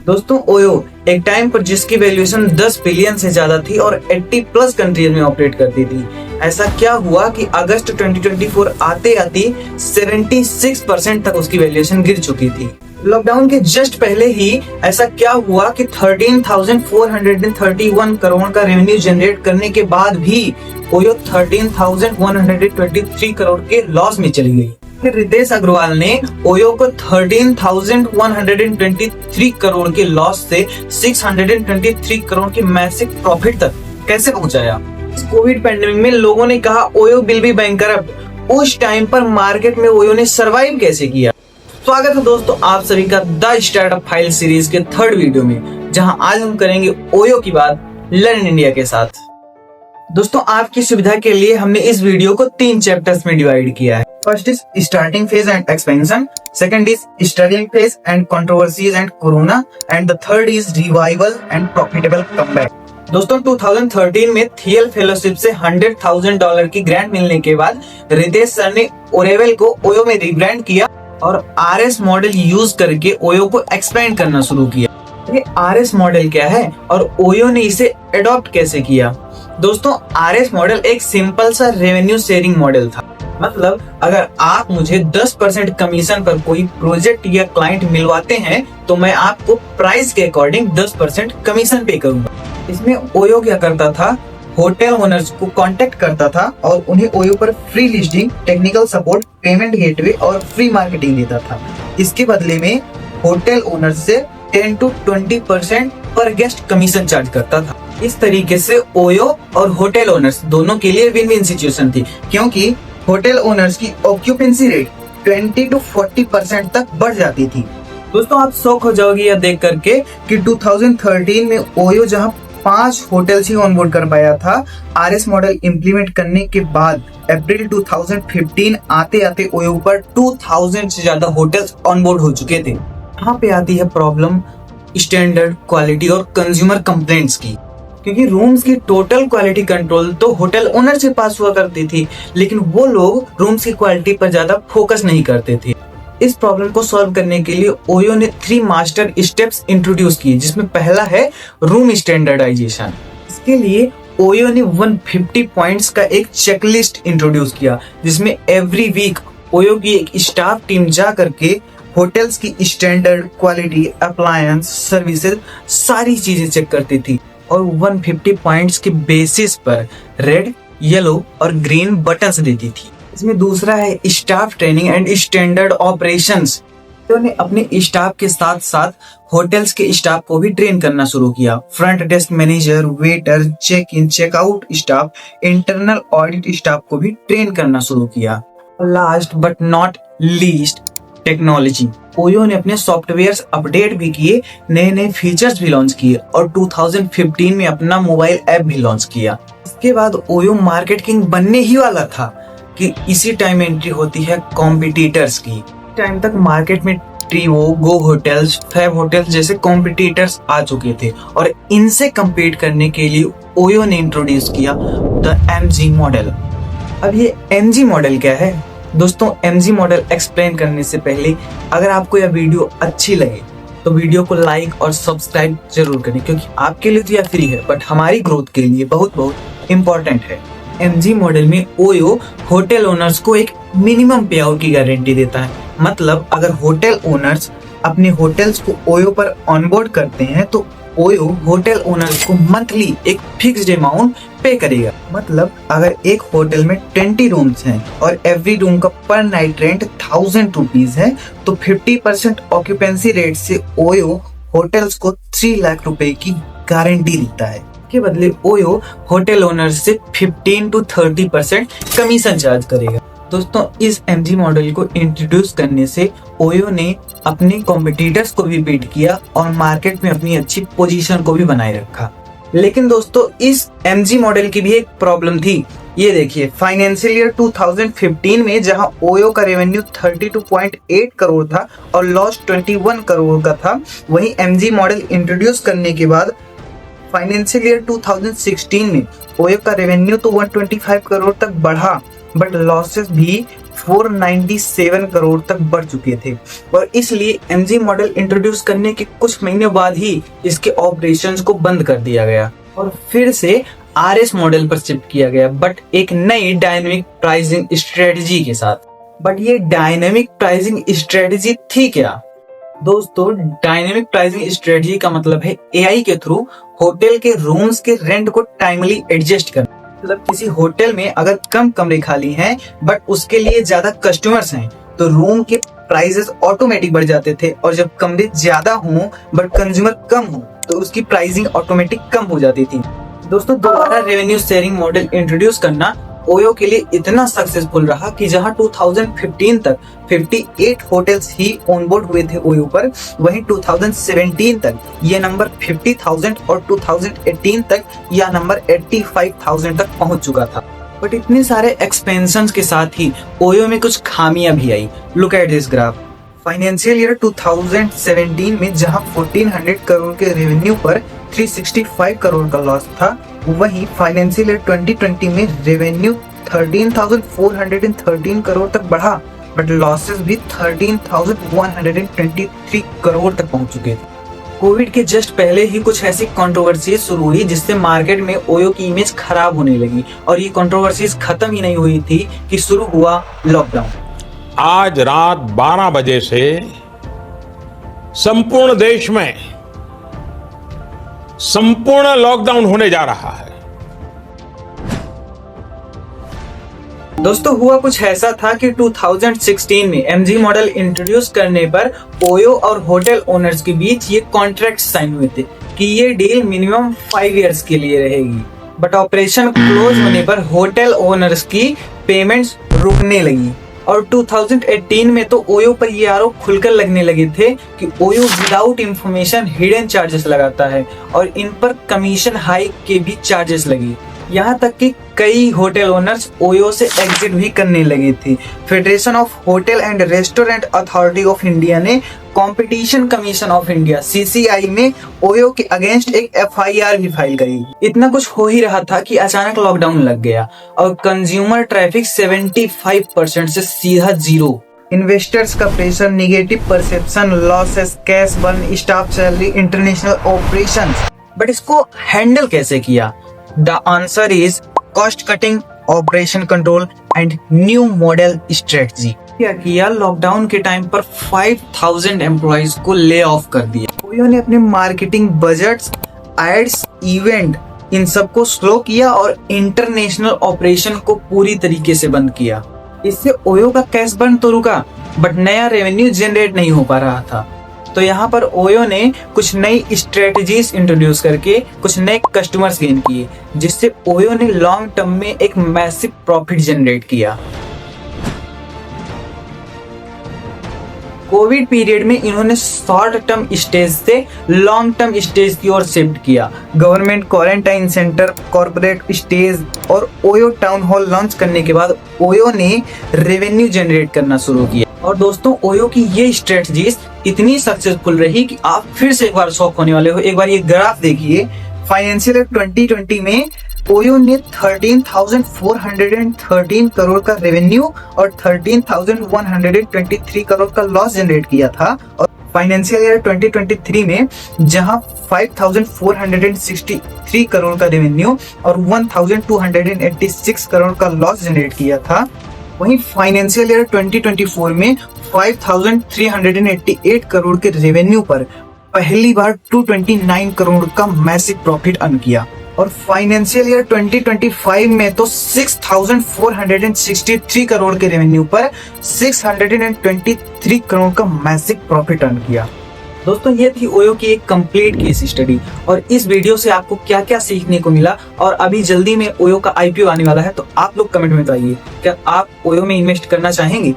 दोस्तों ओयो एक टाइम पर जिसकी वैल्यूएशन 10 बिलियन से ज्यादा थी और 80 प्लस कंट्रीज में ऑपरेट करती थी, ऐसा क्या हुआ कि अगस्त 2024 आते आते 76% तक उसकी वैल्यूएशन गिर चुकी थी। लॉकडाउन के जस्ट पहले ही ऐसा क्या हुआ कि 13,431 करोड़ का रेवेन्यू जनरेट करने के बाद भी ओयो 13,123 करोड़ के लॉस में चली गई। फिर रितेश अग्रवाल ने ओयो को 13,123 करोड़ के लॉस से 623 करोड़ के मैसिव प्रॉफिट तक कैसे पहुंचाया। इस कोविड पैंडेमिक में लोगों ने कहा ओयो विल बी बैंकरप्ट। उस टाइम पर मार्केट में ओयो ने सर्वाइव कैसे किया। स्वागत है दोस्तों आप सभी का द स्टार्टअप फाइल सीरीज के थर्ड वीडियो में, जहां आज हम करेंगे ओयो की बात लर्न इंडिया के साथ। दोस्तों आपकी सुविधा के लिए हमने इस वीडियो को 3 चैप्टर्स में डिवाइड किया है। First is starting phase and expansion, second is studying phase and controversies and corona, and the third is revival and profitable comeback. दोस्तों 2013 में थियल फेलोशिप से $100,000 की ग्रांट मिलने के बाद रितेश सर ने ओरेवेल को ओयो में रिब्रांड किया और आरएस मॉडल यूज करके ओयो को एक्सपेंड करना शुरू किया। ये आरएस मॉडल क्या है और ओयो ने इसे अडॉप्ट कैसे किया। दोस्तों आरएस मॉडल एक सिंपल सा रेवेन्यू शेयरिंग मॉडल था। मतलब अगर आप मुझे 10% कमीशन पर कोई प्रोजेक्ट या क्लाइंट मिलवाते हैं तो मैं आपको प्राइस के अकॉर्डिंग 10% कमीशन पे करूंगा। इसमें ओयो क्या करता था, होटल ओनर्स को कांटेक्ट करता था और उन्हें ओयो पर free listing, technical support, payment gateway और फ्री मार्केटिंग देता था। इसके बदले में होटल ओनर्स से 10 to 20% पर गेस्ट कमीशन चार्ज करता था। इस तरीके से ओयो और होटल ओनर्स दोनों के लिए विन विन सिचुएशन थी, क्योंकि होटल ओनर्स की ऑक्यूपेंसी रेट 20 to 40% तक बढ़ जाती थी। दोस्तों आप शौक हो जाओगे यह देख करके कि 2013 में ओयो जहां 5 होटल्स ही ऑनबोर्ड कर पाया था, आरएस मॉडल इंप्लीमेंट करने के बाद अप्रैल 2015 आते आते ओयो पर 2000 से ज्यादा होटल्स ऑनबोर्ड हो चुके थे। यहाँ पे आती है प्रॉब्लम स्टैंडर्ड, क्वालिटी और कंज्यूमर कंप्लेंट्स की, क्योंकि रूम्स की टोटल क्वालिटी कंट्रोल तो होटल ओनर से पास हुआ करती थी, लेकिन वो लोग रूम्स की क्वालिटी पर ज्यादा फोकस नहीं करते थे। इस प्रॉब्लम को सॉल्व करने के लिए ओयो ने 3 मास्टर स्टेप्स इंट्रोड्यूस किए, जिसमें पहला है रूम स्टैंडर्डाइजेशन। इसके लिए ओयो ने 150 पॉइंट्स का एक चेकलिस्ट इंट्रोड्यूस किया, जिसमें एवरी वीक ओयो की एक स्टाफ टीम जा करके होटल्स की स्टैंडर्ड, क्वालिटी, अप्लायंस, सर्विसेज सारी चीजें चेक करती थी और 150 पॉइंट्स के बेसिस पर रेड, येलो और ग्रीन बटन्स देती थी। इसमें दूसरा है staff training and standard operations. उन्होंने अपने स्टाफ के साथ साथ होटल्स के स्टाफ को भी ट्रेन करना शुरू किया। Front desk manager, waiter, check in, checkout staff, internal audit staff को भी ट्रेन करना शुरू किया। Last but not least, technology. OYO ने अपने सॉफ्टवेयर अपडेट भी किए, नए नए फीचर्स भी लॉन्च किए और 2015 में अपना मोबाइल ऐप भी लॉन्च किया। इसके बाद ओयो मार्केट किंग बनने ही वाला था कि इसी टाइम एंट्री होती है कॉम्पिटिटर्स की। टाइम तक मार्केट में ट्रीवो, गो होटल्स, फैब होटल्स जैसे कॉम्पिटिटर्स आ चुके थे और इनसे कम्पीट करने के लिए ओयो ने इंट्रोड्यूस किया द एमजी मॉडल। अब ये एमजी मॉडल क्या है दोस्तों, एमजी मॉडल एक्सप्लेन करने से पहले अगर आपको यह वीडियो अच्छी लगे तो वीडियो को लाइक और सब्सक्राइब जरूर करें, क्योंकि आपके लिए तो यह फ्री है बट हमारी ग्रोथ के लिए बहुत बहुत इम्पोर्टेंट है। एमजी मॉडल में ओयो होटल ओनर्स को एक मिनिमम पे आउट की गारंटी देता है। मतलब अगर होटल ओनर्स अपने होटल्स को ओयो पर ऑनबोर्ड करते हैं तो ओयो होटल ओनर्स को मंथली एक फिक्स्ड अमाउंट पे करेगा। मतलब अगर एक होटल में 20 रूम्स हैं और एवरी रूम का पर नाइट रेंट 1000 रुपीज है तो 50% ऑक्यूपेंसी रेट से ओयो होटल्स को 3 लाख रुपए की गारंटी देता है। के बदले ओयो होटल ओनर्स से 15 to 30% कमीशन चार्ज करेगा। दोस्तों इस एमजी मॉडल को इंट्रोड्यूस करने से ओयो ने अपने कॉम्पिटिटर्स को भी बीट किया और मार्केट में अपनी अच्छी पोजीशन को भी बनाए रखा। लेकिन दोस्तों इस एमजी मॉडल की भी एक प्रॉब्लम थी। ये देखिए फाइनेंशियल ईयर 2015 में जहां ओयो का रेवेन्यू 32.8 करोड़ था और लॉस 21 करोड़ का था, वहीं एमजी मॉडल इंट्रोड्यूस करने के बाद फाइनेंशियल ईयर 2016 में ओयो का रेवेन्यू तो 125 करोड़ तक बढ़ा, बट लॉसेस भी 497 करोड़ तक बढ़ चुके थे और इसलिए MG मॉडल इंट्रोड्यूस करने के कुछ महीने बाद ही इसके ऑपरेशंस को बंद कर दिया गया और फिर से RS मॉडल पर शिफ्ट किया गया, बट एक नई डायनेमिक प्राइसिंग स्ट्रेटजी के साथ। बट ये डायनेमिक प्राइसिंग स्ट्रेटजी थी क्या? दोस्तों, डायनेमिक प्राइसिंग स्ट्रेटजी का मतलब है AI के थ्रू होटल के रूम्स के रेंट को टाइमली एडजस्ट करना। मतलब किसी होटल में अगर कम कमरे खाली हैं बट उसके लिए ज्यादा कस्टमर्स हैं तो रूम के प्राइसेस ऑटोमेटिक बढ़ जाते थे, और जब कमरे ज्यादा हों बट कंज्यूमर कम हो तो उसकी प्राइसिंग ऑटोमेटिक कम हो जाती थी। दोस्तों, दोबारा रेवेन्यू शेयरिंग मॉडल इंट्रोड्यूस करना ओयो के लिए इतना सक्सेसफुल रहा कि जहां 2015 तक 58 होटल्स ही ऑनबोर्ड हुए थे ओयो पर, वहीं 2017 तक ये नंबर 50,000 और 2018 तक यह नंबर 85,000 तक पहुंच चुका था। बट इतने सारे एक्सपेंशन के साथ ही ओयो में कुछ खामियां भी आई। Look at this graph. Financial year 2017 में जहां 1400 करोड़ के रेवेन्यू पर 365 करोड़ का लॉस था, वहीं फाइनेंशियल ईयर 2020 में रेवेन्यू 13,413 करोड़ तक बढ़ा, बट लॉसेस भी 13,123 करोड़ तक पहुंच चुके थे। कोविड के जस्ट पहले ही कुछ ऐसी कंट्रोवर्सीज शुरू हुई जिससे मार्केट में ओयो की इमेज खराब होने लगी, और ये कंट्रोवर्सीज खत्म ही नहीं हुई थी कि शुरू हुआ लॉकडाउन। आज रात 12 बजे से संपूर्ण देश में संपूर्ण लॉकडाउन होने जा रहा है। दोस्तों, हुआ कुछ ऐसा था कि 2016 में MG मॉडल इंट्रोड्यूस करने पर ओयो और होटल ओनर्स के बीच ये कॉन्ट्रैक्ट साइन हुए थे कि ये डील मिनिमम 5 इयर्स के लिए रहेगी। बट ऑपरेशन क्लोज होने पर होटल ओनर्स की पेमेंट्स रुकने लगी, और 2018 में तो ओयो पर ये आरोप खुलकर लगने लगे थे कि OYO without information hidden charges लगाता है और इन पर कमीशन हाइक के भी चार्जेस लगे। यहाँ तक कि कई होटल ओनर्स ओयो से एग्जिट भी करने लगे थे। Federation of hotel and restaurant authority of India ने competition commission of India CCI में ओयो के अगेंस्ट एक FIR भी फाइल करी। इतना कुछ हो ही रहा था कि अचानक लॉकडाउन लग गया और कंज्यूमर ट्रैफिक 75% से सीधा जीरो। इन्वेस्टर्स का pressure, negative perception, losses, cash burn, staff salary, international operations. But इसको हैंडल कैसे किया? The answer is cost cutting, operation control and new model strategy। क्या किया? लॉकडाउन के टाइम पर 5,000 एम्प्लॉइज को ले ऑफ कर दिया। ओयो ने अपने मार्केटिंग बजट्स, एड्स, इवेंट, इन सबको स्लो किया और इंटरनेशनल ऑपरेशन को पूरी तरीके से बंद किया। इससे ओयो का कैश बर्न तो रुका, बट नया रेवेन्यू जनरेट नहीं हो पा रहा था। तो यहाँ पर ओयो ने कुछ नई स्ट्रेटजीज इंट्रोड्यूस करके कुछ नए कस्टमर्स गेन किए, जिससे ओयो ने लॉन्ग टर्म में एक मैसिव प्रॉफिट जनरेट किया। कोविड पीरियड में इन्होंने शॉर्ट टर्म स्टेज से लॉन्ग टर्म स्टेज की ओर शिफ्ट किया। Government quarantine centre, corporate stage और ओयो टाउन हॉल लॉन्च करने के बाद ओयो ने रेवेन्यू जनरेट करना शुरू किया। और दोस्तों, ओयो की ये स्ट्रेटजीज इतनी सक्सेसफुल रही कि आप फिर से एक बार शॉक होने वाले हो। एक बार ये ग्राफ देखिए। फाइनेंशियल ईयर 2020 में ओयो ने 13,413 करोड़ का रेवेन्यू और 13,123 करोड़ का लॉस जनरेट किया था, और फाइनेंशियल ईयर 2023 में जहां 5,463 करोड़ का रेवेन्यू और 1,286 करोड़ का लॉस जनरेट किया था, वहीं फाइनेंशियल ईयर 2024 में 5,388 करोड़ के रेवेन्यू पर पहली बार 229 करोड़ का मैसिव प्रॉफिट अर्न किया, और फाइनेंशियल ईयर 2025 में तो 6,463 करोड़ के रेवेन्यू पर 623 करोड़ का मैसिव प्रॉफिट अर्न किया। दोस्तों, ये थी ओयो की एक कंप्लीट केस स्टडी, और इस वीडियो से आपको क्या क्या सीखने को मिला, और अभी जल्दी में ओयो का IPO आने वाला है, तो आप लोग कमेंट में बताइए क्या आप ओयो में इन्वेस्ट करना चाहेंगे।